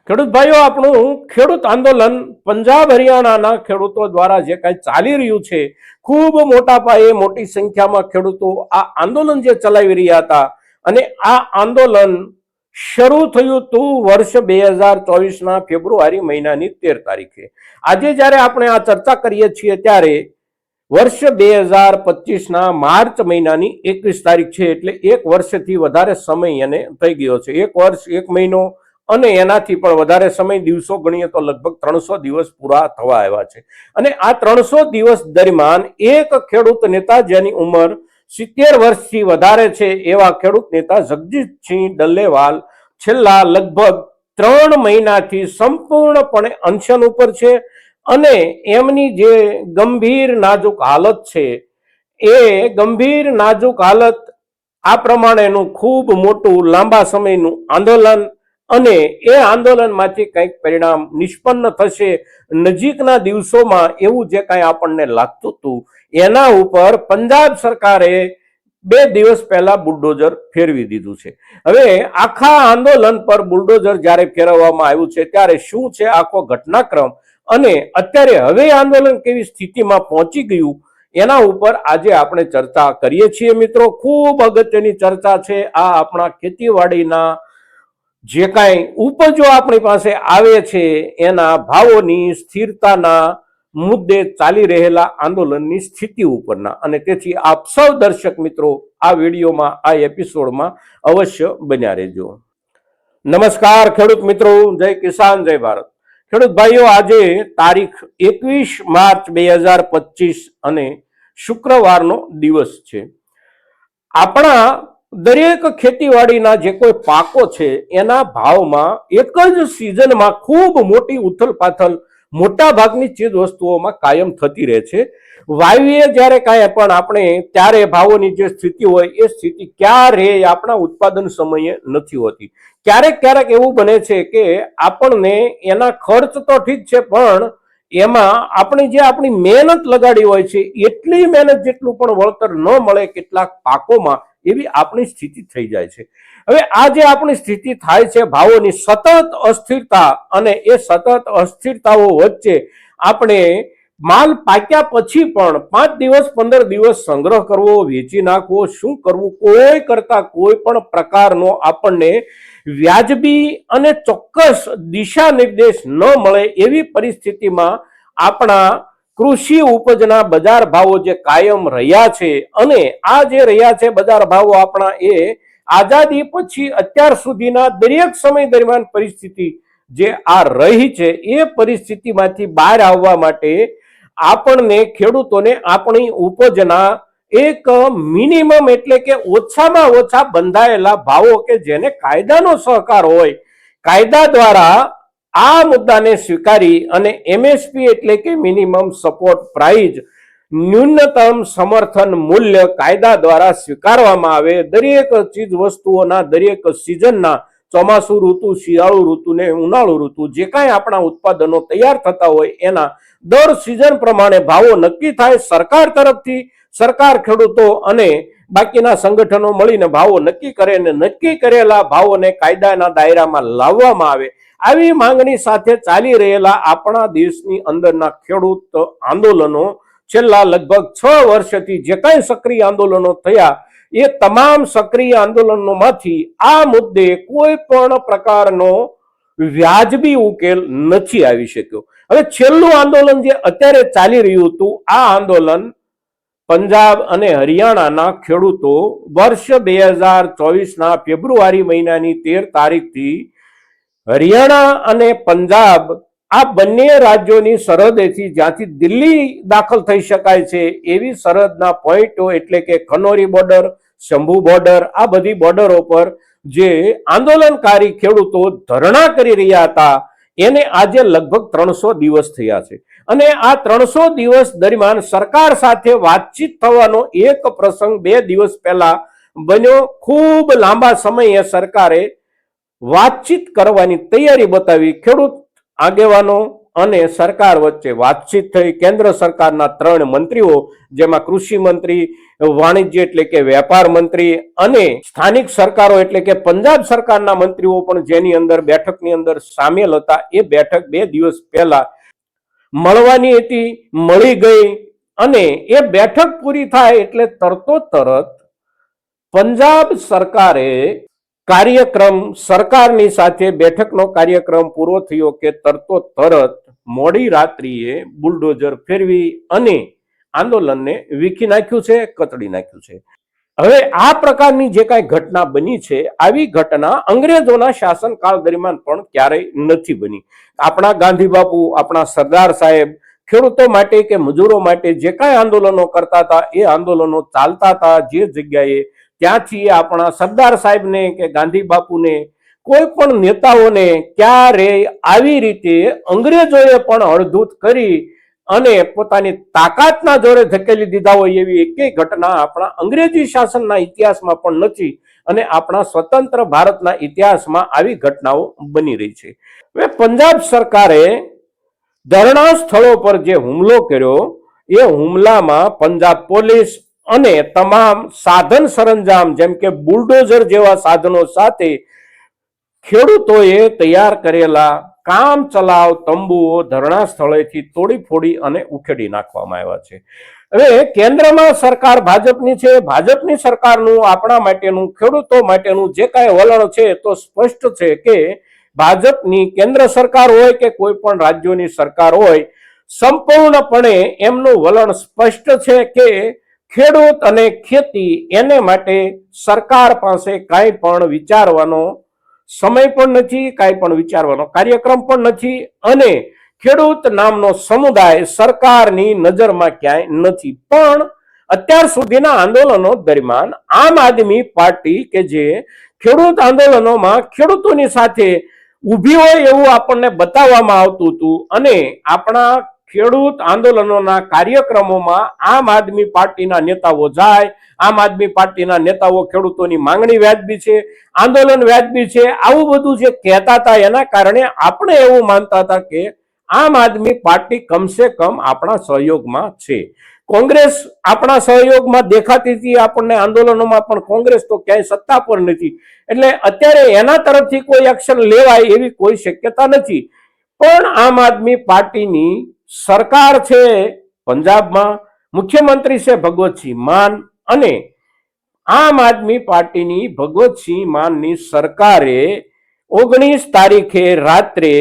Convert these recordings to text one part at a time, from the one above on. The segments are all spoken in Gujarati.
ખેડૂત ભાઈઓ, આપણું ખેડૂત આંદોલન પંજાબ હરિયાણાના ખેડૂતો દ્વારા જે કાંઈ ચાલી રહ્યું છે, ખૂબ મોટા પાયે મોટી સંખ્યામાં ખેડૂતો આ આંદોલન જે ચલાવી રહ્યા હતા અને આ આંદોલન શરૂ થયું હતું વર્ષ 2024ના ફેબ્રુઆરી મહિનાની 13 તારીખે. આજે જ્યારે આપણે આ ચર્ચા કરીએ છીએ ત્યારે વર્ષ 2025ના માર્ચ મહિનાની 21 તારીખ છે, એટલે એક વર્ષથી વધારે સમય એને થઈ ગયો છે. એક વર્ષ, એક મહિનો અને એનાથી પણ વધારે સમય, દિવસો ગણીએ તો લગભગ 300 દિવસ પૂરા થવા આવ્યા છે. અને આ 300 દિવસ દરમિયાન એક ખેડૂત નેતા જેની ઉંમર 70 વર્ષથી વધારે છે એવા ખેડૂત નેતા જગજીતસિંહ ડલ્લેવાલ છેલ્લા લગભગ 3 મહિનાથી સંપૂર્ણપણે અનશન ઉપર છે અને એમની જે ગંભીર નાજુક હાલત છે એ ગંભીર નાજુક હાલત આ પ્રમાણેનું ખૂબ મોટું લાંબા સમયનું આંદોલન અને એ આંદોલનમાંથી કંઈક પરિણામ નિષ્પન્ન થશે નજીકના દિવસોમાં એવું જે કાંઈ આપણને લાગતું હતું એના ઉપર પંજાબ સરકારે 2 દિવસ પહેલા બુલડોઝર ફેરવી દીધું છે. હવે આખા આંદોલન પર બુલડોઝર જ્યારે ફેરવવામાં આવ્યું છે ત્યારે શું છે આખો ઘટનાક્રમ અને અત્યારે હવે આંદોલન કેવી સ્થિતિમાં પહોંચી ગયું એના ઉપર આજે આપણે ચર્ચા કરીએ છીએ. મિત્રો, ખૂબ અગત્યની ચર્ચા છે. આ આપણા ખેતીવાડીના જે કાંઈ ઉપજો આપણી પાસે આવે છે એના ભાવોની સ્થિરતાના મુદ્દે ચાલી રહેલા આંદોલનની સ્થિતિ ઉપરના, અને તેથી આપ સૌ દર્શક મિત્રો આ વિડીયોમાં, આ એપિસોડમાં અવશ્ય બન્યા રહેજો. નમસ્કાર ખેડૂત મિત્રો, જય કિસાન, જય ભારત. ખેડૂત ભાઈઓ, આજે તારીખ 21 માર્ચ 2025 અને શુક્રવારનો દિવસ છે. આપણા દરેક ખેતીવાડીના જે કોઈ પાકો છે એના ભાવમાં એક જ સિઝનમાં ખૂબ મોટી ઉથલપાથલ મોટા ભાગની ચીજ વસ્તુઓમાં કાયમ થતી રહે છે. વાવીએ જ્યારે કાંઈ પણ આપણે ત્યારે ભાવોની જે સ્થિતિ હોય એ સ્થિતિ ક્યારેય આપણા ઉત્પાદન સમયે નથી હોતી. ક્યારેક ક્યારેક એવું બને છે કે આપણને એના ખર્ચ તો ઠીક છે, પણ એમાં આપણે જે આપણી મહેનત લગાડી હોય છે એટલી મહેનત જેટલું પણ વળતર ન મળે કેટલાક પાકોમાં, એવી આપણી સ્થિતિ થઈ જાય છે. હવે આ જે આપણી સ્થિતિ થાય છે ભાવોની સતત અસ્થિરતા, અને એ સતત અસ્થિરતાઓ વચ્ચે આપણે માલ પાક્યા પછી પણ 5 દિવસ 15 દિવસ સંગ્રહ કરવો, વેચી નાખવો, શું કરવું, કોઈ કરતા કોઈ પણ પ્રકારનો આપણને વ્યાજબી અને ચોક્કસ દિશા નિર્દેશ ન મળે એવી પરિસ્થિતિમાં આપણા કૃષિ ઉપજના બજાર ભાવો જે કાયમ રહ્યા છે, અને આ જે રહ્યા છે બજાર ભાવો આપણા, એ આઝાદી પછી અત્યાર સુધીના દરેક સમય દરમિયાન પરિસ્થિતિ જે આ રહી છે એ પરિસ્થિતિમાંથી બહાર આવવા માટે આપણને ખેડૂતોને આપણી ઉપજના એક મિનિમમ એટલે કે ઓછામાં ઓછા બંધાયેલા ભાવો કે જેને કાયદાનો સહકાર હોય, કાયદા દ્વારા આ મુદ્દાને સ્વીકારી અને MSP એટલે કે મિનિમમ સપોર્ટ પ્રાઇસ, ન્યૂનતમ સમર્થન મૂલ્ય કાયદા દ્વારા સ્વીકારવામાં આવે. દરેક ચીજ વસ્તુઓના દરેક સિઝનના, ચોમાસુ ઋતુ, શિયાળુ ઋતુ ને ઉનાળુ ઋતુ, જે કાંઈ આપણા ઉત્પાદનો તૈયાર થતા હોય એના દર સિઝન પ્રમાણે ભાવો નક્કી થાય. સરકાર તરફથી સરકાર, ખેડૂતો અને બાકીના સંગઠનો મળીને ભાવો નક્કી કરે અને નક્કી કરેલા ભાવોને કાયદાના દાયરામાં લાવવામાં આવે. આવી માંગણી સાથે ચાલી રહેલા આપણા દેશની અંદરના ખેડૂત આંદોલનો છેલ્લા લગભગ 6 વર્ષથી જે કાંઈ સક્રિય આંદોલનો થયા એ તમામ સક્રિય આંદોલનોમાંથી આ મુદ્દે કોઈ પણ પ્રકારનો વ્યાજબી ઉકેલ નથી આવી શક્યો. હવે છેલ્લું આંદોલન જે અત્યારે ચાલી રહ્યું હતું, આ આંદોલન પંજાબ અને હરિયાણાના ખેડૂતો વર્ષ 2024ના ફેબ્રુઆરી મહિનાની 13 તારીખથી હરિયાણા અને પંજાબ આ બંને રાજ્યોની સરહદેથી, જ્યાંથી દિલ્હી દાખલ થઈ શકાય છે એવી સરહદના પોઈન્ટો એટલે કે ખનોરી બોર્ડર, શંભુ બોર્ડર, આ બધી બોર્ડરો પર જે આંદોલનકારી ખેડૂતો ધરણા કરી રહ્યા હતા એને આજે લગભગ 300 દિવસ થયા છે. અને આ 300 દિવસ દરમિયાન સરકાર સાથે વાતચીત થવાનો એક પ્રસંગ 2 દિવસ પહેલા બન્યો. ખૂબ લાંબા સમયે સરકારે વાતચીત કરવાની તૈયારી બતાવી. ખેડૂત આગેવાનો અને સરકાર વચ્ચે વાતચીત થઈ. કેન્દ્ર સરકારના 3 મંત્રીઓ, જેમાં કૃષિ મંત્રી, વાણિજ્ય એટલે કે વેપાર મંત્રી અને સ્થાનિક સરકારો એટલે કે પંજાબ સરકારના મંત્રીઓ પણ જેની અંદર બેઠકની અંદર સામેલ હતા, એ બેઠક 2 દિવસ પહેલા મળવાની હતી, મળી ગઈ. અને એ બેઠક પૂરી થાય એટલે તરત પંજાબ સરકારે કાર્યક્રમ, સરકારની સાથે બેઠકનો કાર્યક્રમ પૂરો થયો કે તરત મોડી રાત્રિએ બુલડોઝર ફેરવી અને આંદોલનને વીખી નાખ્યું છે, કચડી નાખ્યું છે. હવે આ પ્રકારની જે કાંઈ ઘટના બની છે, આવી ઘટના અંગ્રેજોના શાસનકાળ દરમિયાન પણ ક્યારેય નથી બની. આપણા ગાંધી બાપુ, આપણા સરદાર સાહેબ ખેડૂતો માટે કે મજૂરો માટે જે કાંઈ આંદોલનો કરતા હતા, એ આંદોલનો ચાલતા હતા જે જગ્યાએ, ત્યાંથી આપણા સરદાર સાહેબને કે ગાંધી બાપુને, કોઈ પણ નેતાઓને ક્યારેય આવી રીતે અંગ્રેજોએ પણ હળધૂત કરી અને પોતાની તાકાતના જોરે ધકેલી દીધા હોય એવી એકેય ઘટના આપણા અંગ્રેજી શાસનના ઇતિહાસમાં પણ નથી. અને આપણા સ્વતંત્ર ભારતના ઇતિહાસમાં આવી ઘટનાઓ બની રહી છે. હવે પંજાબ સરકારે ધરણા સ્થળો પર જે હુમલો કર્યો, એ હુમલામાં પંજાબ પોલીસ અને તમામ સાધન સરંજામ જેમ કે બુલડોઝર જેવા સાધનો સાથે ખેડૂતોએ તૈયાર કરેલા કામ ચલાવ તંબુઓ ધરણા સ્થળેથી તોડી ફોડી અને ઉખેડી નાખવામાં આવ્યા છે. હવે કેન્દ્રમાં સરકાર ભાજપની છે. ભાજપની સરકારનું આપણા માટેનું, ખેડૂતો માટેનું જે કાંઈ વલણ છે તો સ્પષ્ટ છે કે ભાજપની કેન્દ્ર સરકાર હોય કે કોઈ પણ રાજ્યોની સરકાર હોય, સંપૂર્ણપણે એમનું વલણ સ્પષ્ટ છે કે ખેડૂત અને ખેતી એને માટે સરકાર પાસે કાંઈ પણ વિચારવાનો સમય પણ નથી, કાંઈ પણ વિચારવાનો કાર્યક્રમ પણ નથી. અને ખેડૂત નામનો સમુદાય સરકારની નજરમાં ક્યાંય નથી. પણ અત્યાર સુધીના આંદોલનો દરમિયાન આમ આદમી પાર્ટી કે જે ખેડૂત આંદોલનોમાં ખેડૂતોની સાથે ઊભી હોય એવું આપણને બતાવવામાં આવતું હતું. અને આપણા ખેડૂત આંદોલનોના કાર્યક્રમોમાં આમ આદમી પાર્ટીના નેતાઓ જાય, આમ આદમી પાર્ટીના નેતાઓ ખેડૂતોની માંગણી વ્યાજબી છે, આંદોલન વ્યાજબી છે, આવું બધું જે કહેતા હતા, એના કારણે આપણે એવું માનતા હતા કે આમ આદમી પાર્ટી કમસે કમ આપણા સહયોગમાં છે. કોંગ્રેસ આપણા સહયોગમાં દેખાતી હતી આપણને આંદોલનોમાં, પણ કોંગ્રેસ તો ક્યાંય સત્તા પર નથી, એટલે અત્યારે એના તરફથી કોઈ એક્શન લેવાય એવી કોઈ શક્યતા નથી. પણ આમ આદમી પાર્ટીની સરકાર છે પંજાબમાં, મુખ્યમંત્રી છે ભગવતસિંહ માન, અને આમ આદમી પાર્ટીની ભગવતસિંહ માનની સરકારે 19 તારીખે રાત્રે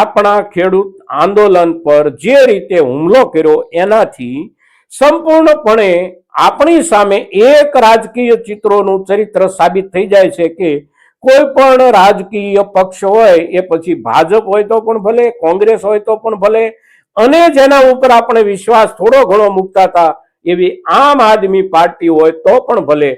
આપણા ખેડૂત આંદોલન પર જે રીતે હુમલો કર્યો, એનાથી સંપૂર્ણપણે આપણી સામે એક રાજકીય ચિત્રોનું ચરિત્ર સાબિત થઈ જાય છે કે કોઈ પણ રાજકીય પક્ષ હોય, એ પછી ભાજપ હોય તો પણ ભલે, કોંગ્રેસ હોય તો પણ ભલે, અને જેના ઉપર આપણે વિશ્વાસ થોડો ઘણો મૂકતા હતા એવી આમ આદમી પાર્ટી હોય તો પણ ભલે,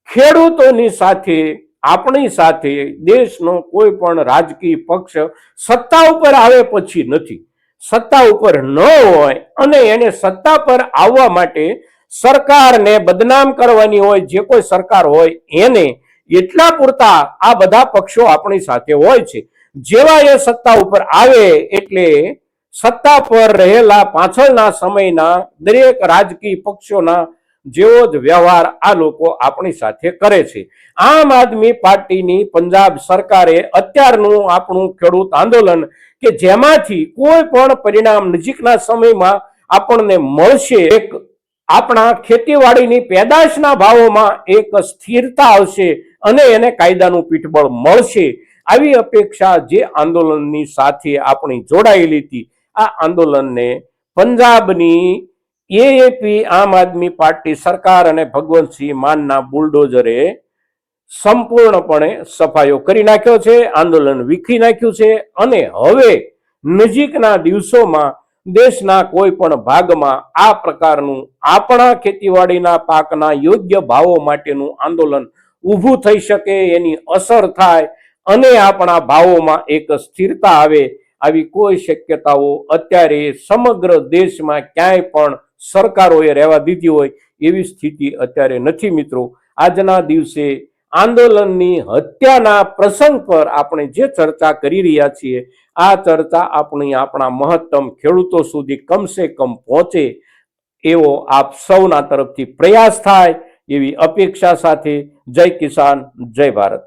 ખેડૂતોની સાથે, આપણી સાથે દેશનો કોઈ પણ રાજકીય પક્ષ સત્તા ઉપર આવે પછી નથી. સત્તા ઉપર ન હોય અને એને સત્તા પર આવવા માટે સરકારને બદનામ કરવાની હોય, જે કોઈ સરકાર હોય એને, એટલા પૂરતા આ બધા પક્ષો આપણી સાથે હોય છે. જેવા એ સત્તા ઉપર આવે એટલે સત્તા પર રહેલા પાછળના સમયના દરેક રાજકીય પક્ષોના જેવો જ વ્યવહાર આ લોકો આપણી સાથે કરે છે. આમ આદમી પાર્ટીની પંજાબ સરકારે અત્યારનું આપણું ખેડૂત આંદોલન કે જેમાંથી કોઈ પણ પરિણામ નજીકના સમયમાં આપણને મળશે, એક આપણા ખેતીવાડીની પેદાશના ભાવોમાં એક સ્થિરતા આવશે અને એને કાયદાનું પીઠબળ મળશે, આવી અપેક્ષા જે આંદોલનની સાથે આપણી જોડાયેલી હતી, આ આંદોલનને પંજાબની એએપી આમ આદમી પાર્ટી સરકાર અને ભગવતસિંહ માનના બુલડોઝરે સંપૂર્ણપણે સફાયો કરી નાખ્યો છે, આંદોલન વીખી નાખ્યું છે. અને હવે નજીકના દિવસોમાં દેશના કોઈ પણ ભાગમાં આ પ્રકારનું આપણા ખેતીવાડીના પાકના યોગ્ય ભાવો માટેનું આંદોલન ઊભું થઈ શકે, એની અસર થાય અને આપણા ભાવોમાં એક સ્થિરતા આવે, આવી કોઈ શક્યતાઓ અત્યારે સમગ્ર દેશમાં ક્યાંય પણ સરકારોએ રહેવા દીધી હોય એવી સ્થિતિ અત્યારે નથી. મિત્રો, આજના દિવસે આંદોલનની હત્યાના પ્રસંગ પર આપણે જે ચર્ચા કરી રહ્યા છીએ, આ ચર્ચા આપણા મહત્તમ ખેડૂતો સુધી કમસે કમ પહોંચે એવો આપ સૌના તરફથી પ્રયાસ થાય એવી અપેક્ષા સાથે જય કિસાન, જય ભારત.